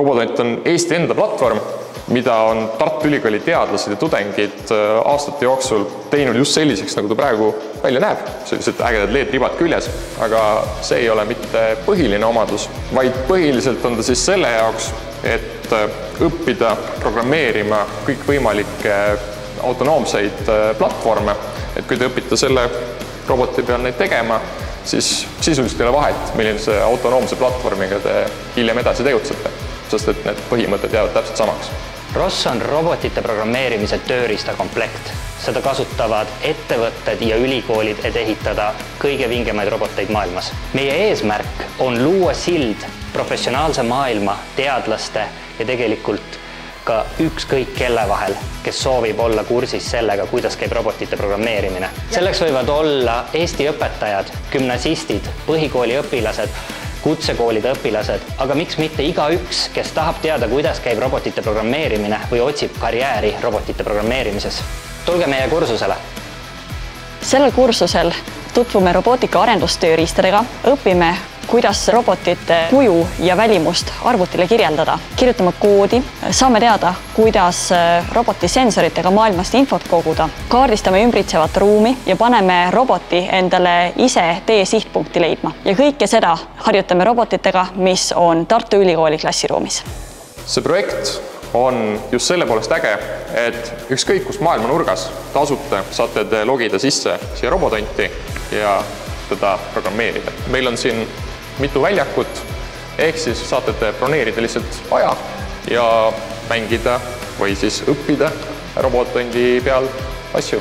Robotont on Eesti enda platvorm, mida on Tartu Ülikooli teadlased ja tudengid aastate jooksul teinud just selliseks, nagu ta praegu välja näeb. Sellised ägedad LED-ribad küljes, aga see ei ole mitte põhiline omadus, vaid põhiliselt on ta siis selle jaoks, et õppida programmeerima kõikvõimalikke autonoomseid platvorme. Et kui te õpite selle roboti peal neid tegema, siis sisuliselt ei ole vahet, milline see autonoomse platvormiga te hiljem edasi tegutsete, sest et need põhimõtted jäävad täpselt samaks. ROS on robotite programmeerimise tööriistakomplekt. Seda kasutavad ettevõtted ja ülikoolid, et ehitada kõige vingemaid roboteid maailmas. Meie eesmärk on luua sild professionaalse maailma, teadlaste ja tegelikult ka ükskõik kelle vahel, kes soovib olla kursis sellega, kuidas käib robotite programmeerimine. Selleks võivad olla Eesti õpetajad, gümnasistid, põhikooli õpilased, kutsekoolide õpilased, aga miks mitte igaüks, kes tahab teada, kuidas käib robotite programmeerimine või otsib karjääri robotite programmeerimises. Tulge meie kursusele! Sellel kursusel tutvume robootika arendustööriistadega, õpime, kuidas robotite kuju ja välimust arvutile kirjeldada. Kirjutame koodi, saame teada, kuidas roboti sensoritega maailmast infot koguda, kaardistame ümbritsevat ruumi ja paneme roboti endale ise tee sihtpunkti leidma. Ja kõike seda harjutame robotitega, mis on Tartu Ülikooli klassiruumis. See projekt on just selle poolest äge, et ükskõik kus maailma nurgas tasute, saate te logida sisse siia Robotonti ja teda programmeerida. Meil on siin mitu väljakut, ehk siis saate te broneerida lihtsalt aja ja mängida või siis õppida Robotondi peal asju.